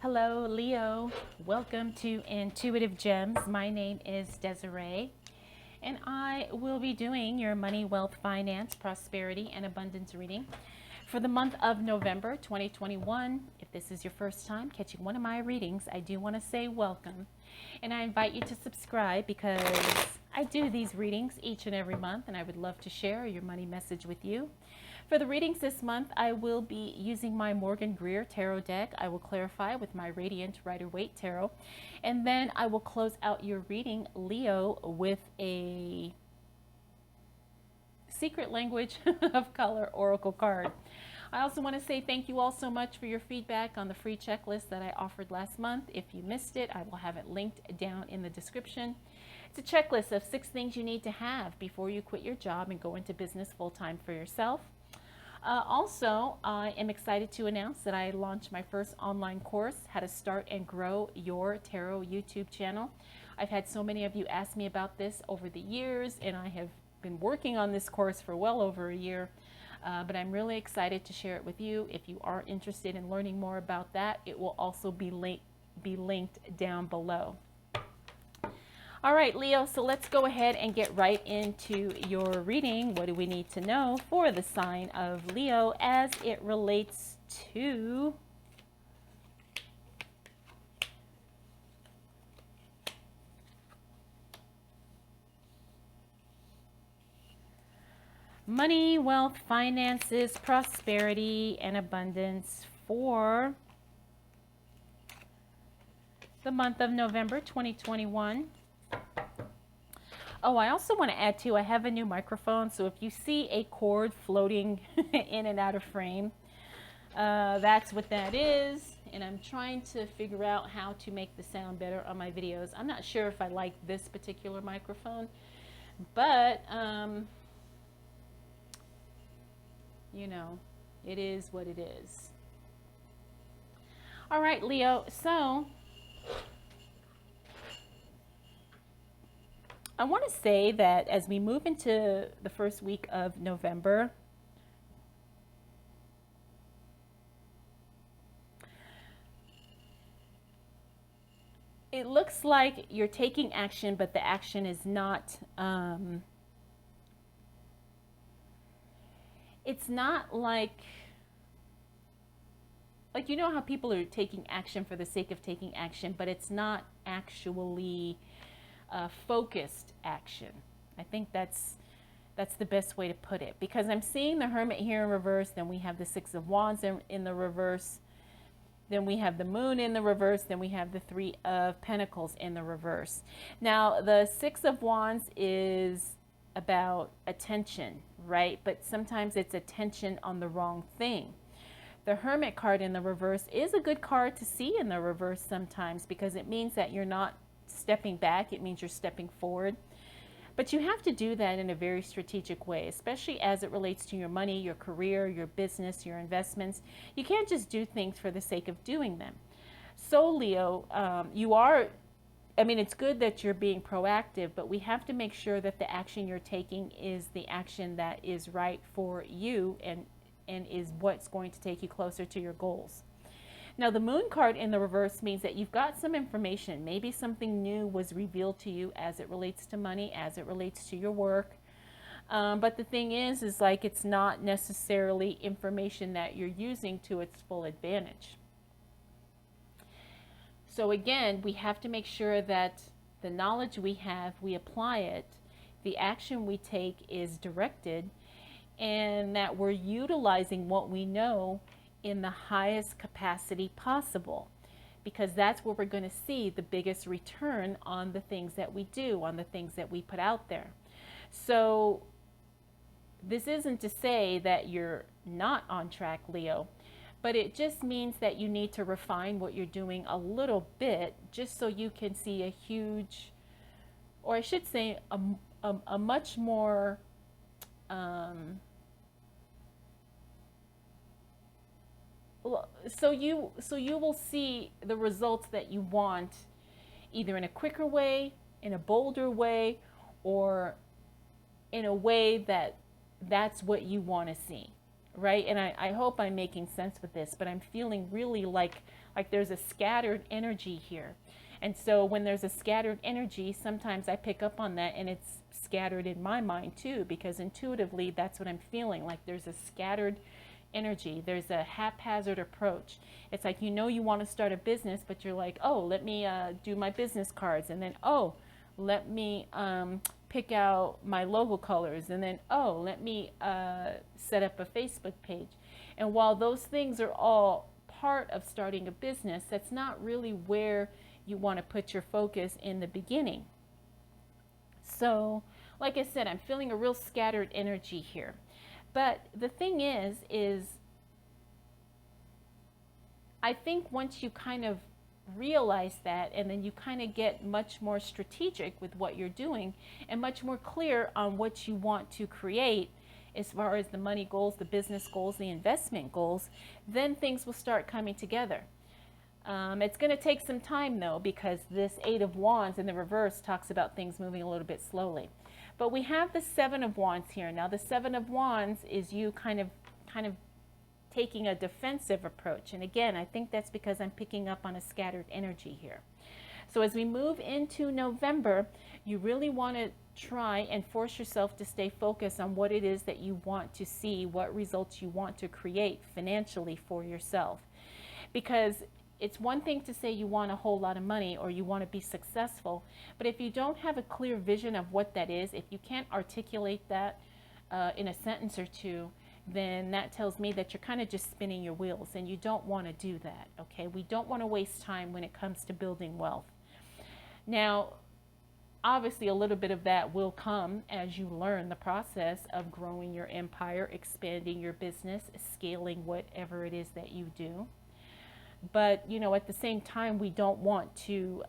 Hello, Leo. Welcome to Intuitive Gems. My name is Desiree, and I will be doing your money, wealth, finance, prosperity, and abundance reading for the month of November 2021. If this is your first time catching one of my readings, I do want to say welcome, and I invite you to subscribe because I do these readings each and every month, and I would love to share your money message with you. For the readings this month, I will be using my Morgan Greer Tarot deck. I will clarify with my Radiant Rider-Waite Tarot. And then I will close out your reading, Leo, with a secret language of color oracle card. I also want to say thank you all so much for your feedback on the free checklist that I offered last month. If you missed it, I will have it linked down in the description. It's a checklist of 6 things you need to have before you quit your job and go into business full-time for yourself. Also, I am excited to announce that I launched my first online course, How to Start and Grow Your Tarot YouTube channel. I've had so many of you ask me about this over the years, and I have been working on this course for well over a year. But I'm really excited to share it with you. If you are interested in learning more about that, it will also be linked down below. All right, Leo, so let's go ahead and get right into your reading. What do we need to know for the sign of Leo as it relates to money, wealth, finances, prosperity, and abundance for the month of November 2021? Oh, I also want to add too, I have a new microphone, so if you see a cord floating in and out of frame, that's what that is. And I'm trying to figure out how to make the sound better on my videos. I'm not sure if I like this particular microphone, but you know, it is what it is. All right, Leo, so I want to say that as we move into the first week of November, it looks like you're taking action, but the action is not, it's not like you know how people are taking action for the sake of taking action, but it's not actually focused action. I think that's the best way to put it, because I'm seeing the Hermit here in reverse, then we have the Six of Wands in the reverse, then we have the Moon in the reverse, then we have the Three of Pentacles in the reverse. Now the Six of Wands is about attention, right? But sometimes it's attention on the wrong thing. The Hermit card in the reverse is a good card to see in the reverse sometimes, because it means that you're not stepping back, it means you're stepping forward. But you have to do that in a very strategic way, especially as it relates to your money, your career, your business, your investments. You can't just do things for the sake of doing them. So Leo, it's good that you're being proactive, but we have to make sure that the action you're taking is the action that is right for you and is what's going to take you closer to your goals. Now, the Moon card in the reverse means that you've got some information. Maybe something new was revealed to you as it relates to money, as it relates to your work. But the thing is like it's not necessarily information that you're using to its full advantage. So again, we have to make sure that the knowledge we have, we apply it, the action we take is directed, and that we're utilizing what we know in the highest capacity possible, because that's where we're going to see the biggest return on the things that we do, on the things that we put out there. So this isn't to say that you're not on track, Leo, but it just means that you need to refine what you're doing a little bit, just so you can see a huge, or I should say a much more so you will see the results that you want, either in a quicker way, in a bolder way, or in a way that's what you want to see. right? And I hope I'm making sense with this, but I'm feeling really like there's a scattered energy here. And so when there's a scattered energy, sometimes I pick up on that, and it's scattered in my mind too, because intuitively that's what I'm feeling. Like there's a scattered energy. There's a haphazard approach. It's like, you want to start a business, but you're like, oh, let me do my business cards. And then, oh, let me pick out my logo colors. And then, oh, let me set up a Facebook page. And while those things are all part of starting a business, that's not really where you want to put your focus in the beginning. So, like I said, I'm feeling a real scattered energy here. But the thing is I think once you kind of realize that, and then you kind of get much more strategic with what you're doing and much more clear on what you want to create as far as the money goals, the business goals, the investment goals, then things will start coming together. It's going to take some time though, because this Eight of Wands in the reverse talks about things moving a little bit slowly. But we have the Seven of Wands here. Now the Seven of Wands is you kind of taking a defensive approach. And again, I think that's because I'm picking up on a scattered energy here. So as we move into November, you really want to try and force yourself to stay focused on what it is that you want to see, what results you want to create financially for yourself. Because it's one thing to say you want a whole lot of money or you want to be successful, but if you don't have a clear vision of what that is, if you can't articulate that in a sentence or two, then that tells me that you're kind of just spinning your wheels, and you don't want to do that, okay? We don't want to waste time when it comes to building wealth. Now, obviously a little bit of that will come as you learn the process of growing your empire, expanding your business, scaling whatever it is that you do. But, at the same time, we don't want to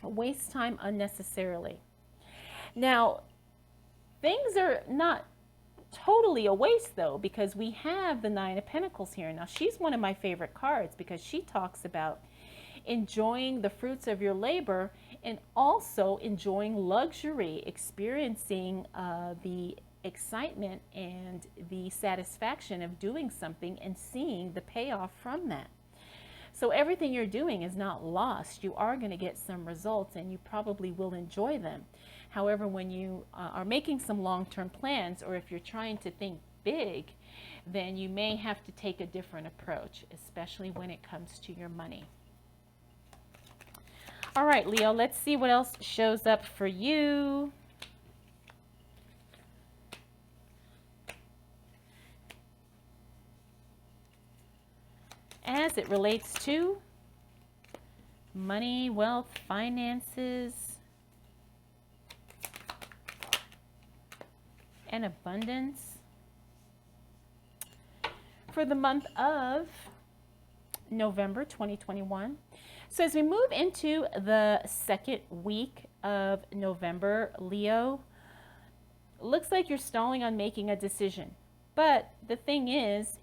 waste time unnecessarily. Now, things are not totally a waste though, because we have the Nine of Pentacles here. Now she's one of my favorite cards because she talks about enjoying the fruits of your labor and also enjoying luxury, experiencing the excitement and the satisfaction of doing something and seeing the payoff from that. So everything you're doing is not lost. You are going to get some results and you probably will enjoy them. However, when you are making some long-term plans, or if you're trying to think big, then you may have to take a different approach, especially when it comes to your money. All right, Leo, let's see what else shows up for you. As it relates to money, wealth, finances, and abundance for the month of November 2021. So as we move into the second week of November, Leo, looks like you're stalling on making a decision. But the thing is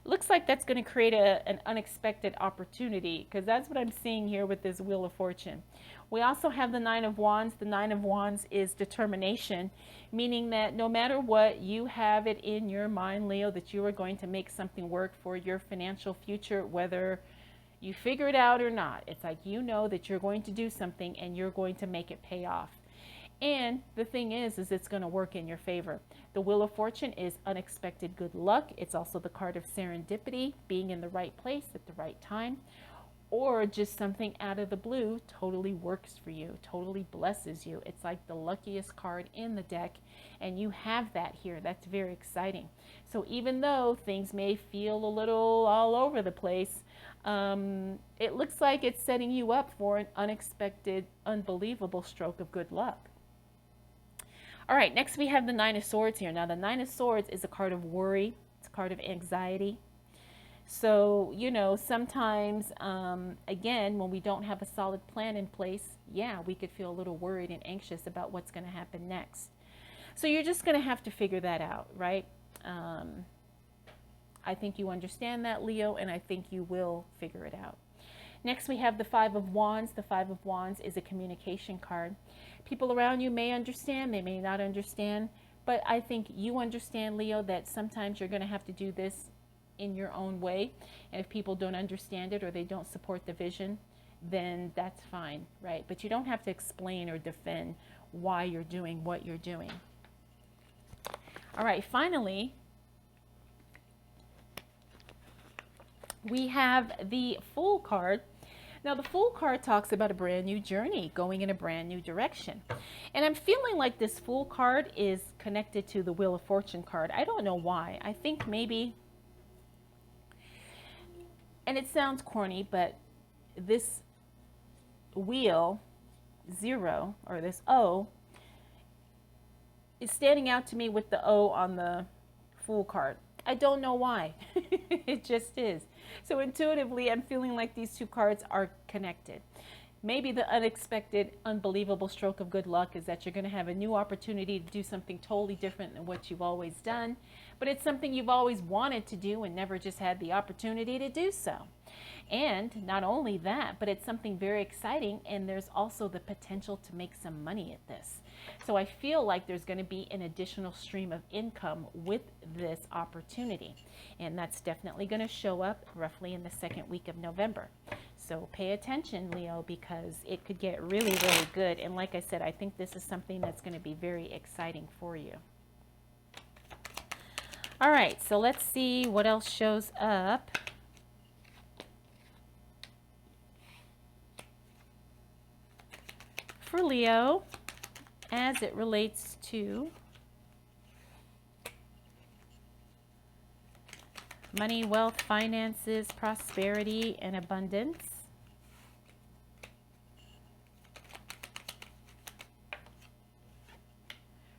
looks like that's going to create an unexpected opportunity, because that's what I'm seeing here with this Wheel of Fortune. We also have the Nine of Wands. The Nine of Wands is determination, meaning that no matter what, you have it in your mind, Leo, that you are going to make something work for your financial future, whether you figure it out or not. It's like you know that you're going to do something and you're going to make it pay off. And the thing is it's going to work in your favor. The Wheel of Fortune is unexpected good luck. It's also the card of serendipity, being in the right place at the right time, or just something out of the blue totally works for you, totally blesses you. It's like the luckiest card in the deck, and you have that here. That's very exciting. So even though things may feel a little all over the place, it looks like it's setting you up for an unexpected, unbelievable stroke of good luck. All right, next we have the Nine of Swords here. Now the Nine of Swords is a card of worry. It's a card of anxiety. So, sometimes, again, when we don't have a solid plan in place, yeah, we could feel a little worried and anxious about what's going to happen next. So you're just going to have to figure that out, right? I think you understand that, Leo, and I think you will figure it out. Next, we have the Five of Wands. The Five of Wands is a communication card. People around you may understand, they may not understand, But I think you understand, Leo, that sometimes you're going to have to do this in your own way. And if people don't understand it or they don't support the vision, then that's fine, right? But you don't have to explain or defend why you're doing what you're doing. All right, finally, we have the Fool card. Now, the Fool card talks about a brand new journey, going in a brand new direction. And I'm feeling like this Fool card is connected to the Wheel of Fortune card. I don't know why. I think maybe, and it sounds corny, but this wheel, 0, or this O, is standing out to me with the O on the Fool card. I don't know why. It just is. So intuitively, I'm feeling like these two cards are connected. Maybe the unexpected, unbelievable stroke of good luck is that you're going to have a new opportunity to do something totally different than what you've always done. But it's something you've always wanted to do and never just had the opportunity to do so. And not only that, but it's something very exciting, and there's also the potential to make some money at this. So I feel like there's going to be an additional stream of income with this opportunity. And that's definitely going to show up roughly in the second week of November. So pay attention, Leo, because it could get really, really good. And like I said, I think this is something that's going to be very exciting for you. All right, so let's see what else shows up. For Leo, as it relates to money, wealth, finances, prosperity, and abundance.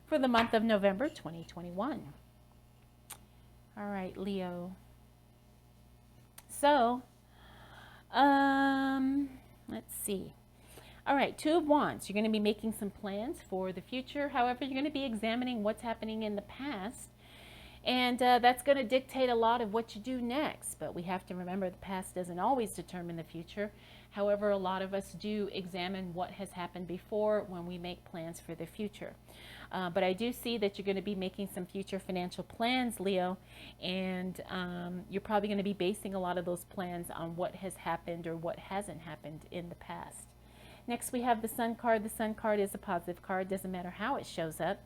For the month of November 2021. All right, Leo. So, let's see. All right, Two of Wands. You're going to be making some plans for the future. However, you're going to be examining what's happening in the past. And that's going to dictate a lot of what you do next. But we have to remember the past doesn't always determine the future. However, a lot of us do examine what has happened before when we make plans for the future. But I do see that you're going to be making some future financial plans, Leo. And you're probably going to be basing a lot of those plans on what has happened or what hasn't happened in the past. Next, we have the Sun card. The Sun card is a positive card. Doesn't matter how it shows up.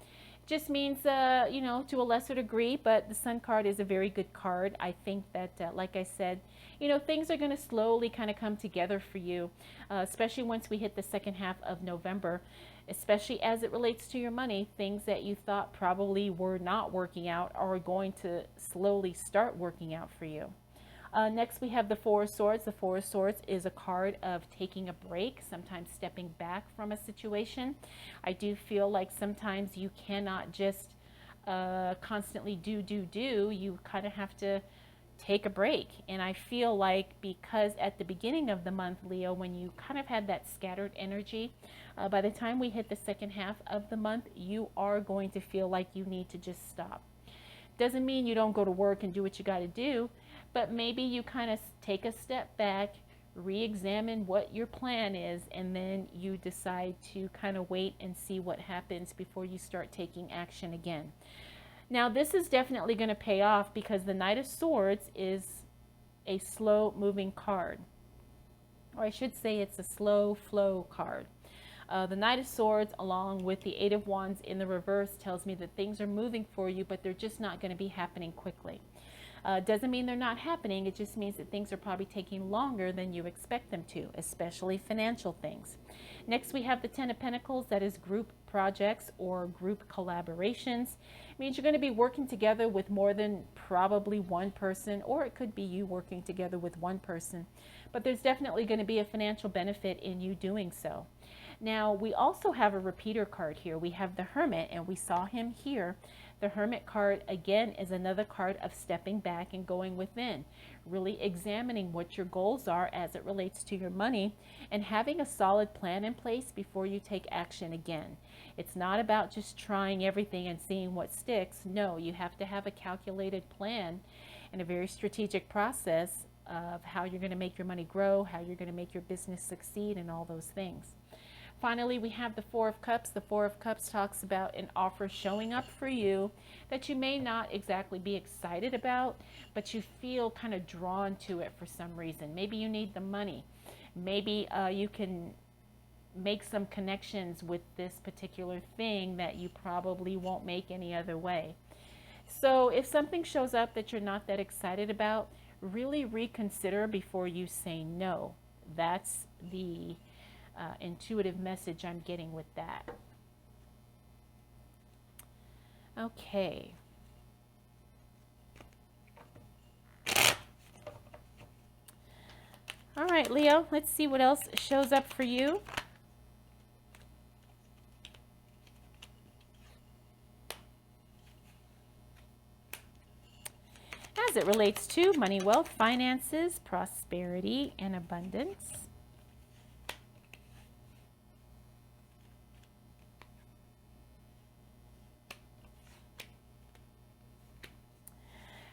It just means, you know, to a lesser degree, but the Sun card is a very good card. I think that, like I said, you know, things are going to slowly kind of come together for you, especially once we hit the second half of November, especially as it relates to your money. Things that you thought probably were not working out are going to slowly start working out for you. Next, we have the Four of Swords. The Four of Swords is a card of taking a break, sometimes stepping back from a situation. I do feel like sometimes you cannot just constantly do. You kind of have to take a break. And I feel like because at the beginning of the month, Leo, when you kind of had that scattered energy, by the time we hit the second half of the month, you are going to feel like you need to just stop. Doesn't mean you don't go to work and do what you got to do, but maybe you kind of take a step back, re-examine what your plan is, and then you decide to kind of wait and see what happens before you start taking action again. Now, this is definitely going to pay off because the Knight of Swords is a slow-moving card. Or I should say it's a slow flow card. The Knight of Swords, along with the Eight of Wands in the reverse, tells me that things are moving for you, but they're just not going to be happening quickly. Doesn't mean they're not happening. It just means that things are probably taking longer than you expect them to, especially financial things. Next, we have the Ten of Pentacles. That is group projects or group collaborations. It means you're going to be working together with more than probably one person, or it could be you working together with one person. But there's definitely going to be a financial benefit in you doing so. Now, we also have a repeater card here. We have the Hermit, and we saw him here. The Hermit card, again, is another card of stepping back and going within, really examining what your goals are as it relates to your money, and having a solid plan in place before you take action again. It's not about just trying everything and seeing what sticks. No, you have to have a calculated plan and a very strategic process of how you're going to make your money grow, how you're going to make your business succeed, and all those things. Finally, we have the Four of Cups. The Four of Cups talks about an offer showing up for you that you may not exactly be excited about, but you feel kind of drawn to it for some reason. Maybe you need the money. Maybe you can make some connections with this particular thing that you probably won't make any other way. So if something shows up that you're not that excited about, really reconsider before you say no. That's the intuitive message I'm getting with that. Okay. All right, Leo, let's see what else shows up for you. As it relates to money, wealth, finances, prosperity, and abundance.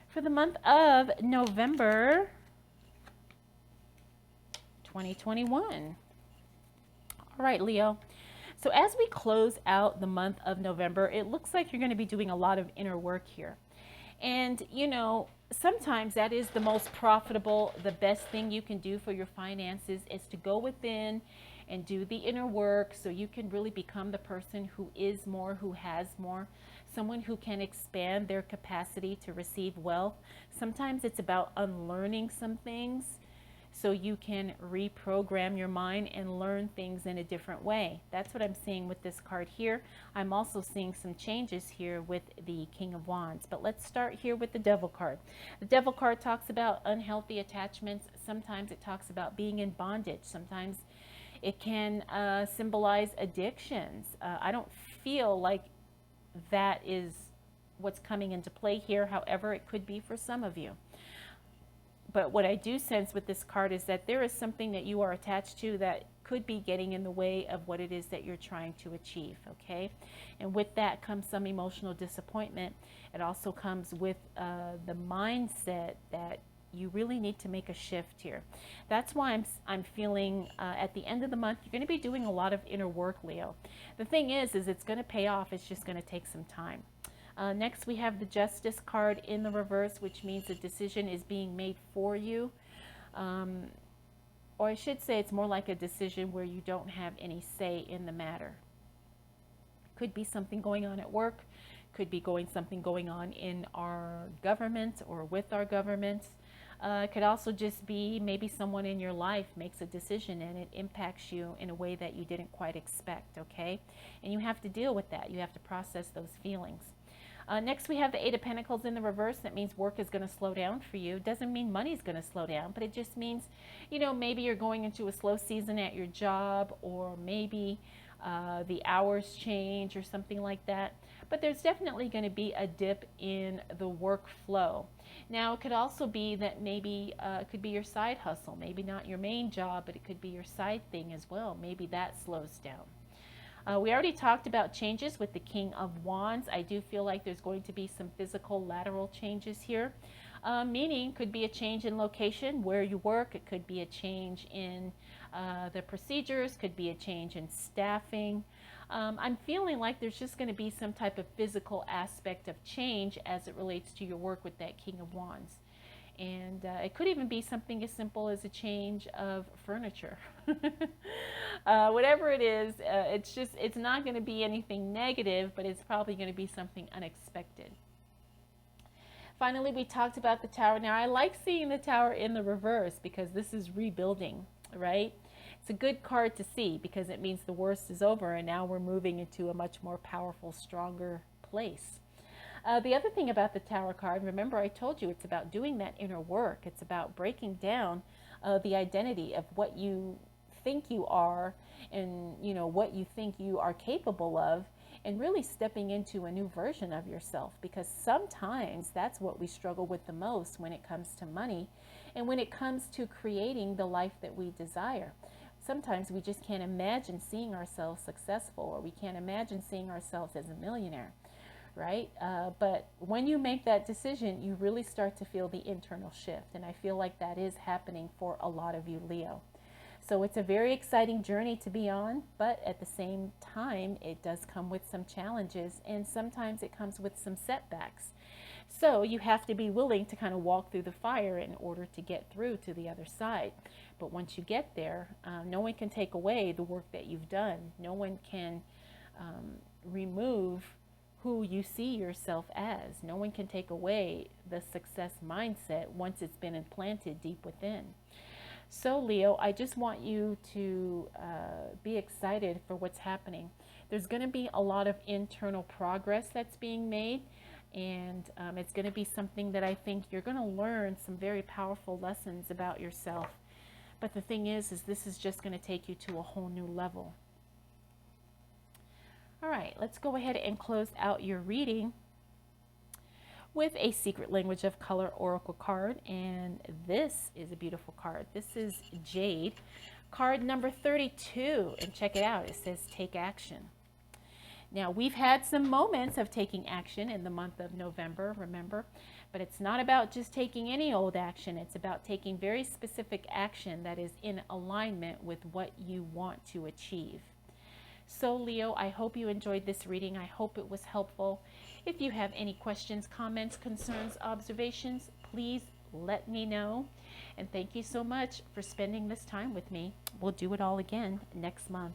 For the month of November 2021. All right, Leo. So as we close out the month of November, it looks like you're going to be doing a lot of inner work here. And, you know, sometimes that is the most profitable, the best thing you can do for your finances is to go within and do the inner work so you can really become the person who is more, who has more, someone who can expand their capacity to receive wealth. Sometimes it's about unlearning some things so you can reprogram your mind and learn things in a different way. That's what I'm seeing with this card here. I'm also seeing some changes here with the King of Wands. But let's start here with the Devil card. The Devil card talks about unhealthy attachments. Sometimes it talks about being in bondage. Sometimes it can symbolize addictions. I don't feel like that is what's coming into play here. However, it could be for some of you. But what I do sense with this card is that there is something that you are attached to that could be getting in the way of what it is that you're trying to achieve, okay? And with that comes some emotional disappointment. It also comes with the mindset that you really need to make a shift here. That's why I'm feeling at the end of the month, you're going to be doing a lot of inner work, Leo. The thing is it's going to pay off. It's just going to take some time. Next, we have the Justice card in the reverse, which means a decision is being made for you. Or I should say it's more like a decision where you don't have any say in the matter. Could be something going on at work. Could be something going on in our government or with our government. It could also just be maybe someone in your life makes a decision and it impacts you in a way that you didn't quite expect, okay? And you have to deal with that. You have to process those feelings. Next, we have the Eight of Pentacles in the reverse. That means work is going to slow down for you. Doesn't mean money's going to slow down, but it just means, you know, maybe you're going into a slow season at your job, or maybe the hours change or something like that. But there's definitely going to be a dip in the workflow. Now, it could also be that maybe it could be your side hustle. Maybe not your main job, but it could be your side thing as well. Maybe that slows down. We already talked about changes with the King of Wands. I do feel like there's going to be some physical lateral changes here, meaning could be a change in location where you work. It could be a change in the procedures, could be a change in staffing. I'm feeling like there's just going to be some type of physical aspect of change as it relates to your work with that King of Wands. And it could even be something as simple as a change of furniture. Whatever it is, it's not going to be anything negative, but it's probably going to be something unexpected. Finally, we talked about the Tower. Now, I like seeing the Tower in the reverse because this is rebuilding, right? It's a good card to see because it means the worst is over and now we're moving into a much more powerful, stronger place. The other thing about the Tower card, remember I told you it's about doing that inner work. It's about breaking down the identity of what you think you are and, you know, what you think you are capable of, and really stepping into a new version of yourself, because sometimes that's what we struggle with the most when it comes to money and when it comes to creating the life that we desire. Sometimes we just can't imagine seeing ourselves successful, or we can't imagine seeing ourselves as a millionaire. Right? But when you make that decision, you really start to feel the internal shift. And I feel like that is happening for a lot of you, Leo. So it's a very exciting journey to be on, but at the same time, it does come with some challenges, and sometimes it comes with some setbacks. So you have to be willing to kind of walk through the fire in order to get through to the other side. But once you get there, no one can take away the work that you've done. No one can remove who you see yourself as. No one can take away the success mindset once it's been implanted deep within. So, Leo, I just want you to be excited for what's happening. There's going to be a lot of internal progress that's being made, and it's going to be something that I think you're going to learn some very powerful lessons about yourself. But the thing is this is just going to take you to a whole new level. All right, let's go ahead and close out your reading with a Secret Language of Color Oracle card. And this is a beautiful card. This is Jade, card number 32. And check it out. It says take action. Now, we've had some moments of taking action in the month of November, remember? But it's not about just taking any old action. It's about taking very specific action that is in alignment with what you want to achieve. So, Leo, I hope you enjoyed this reading. I hope it was helpful. If you have any questions, comments, concerns, observations, please let me know. And thank you so much for spending this time with me. We'll do it all again next month.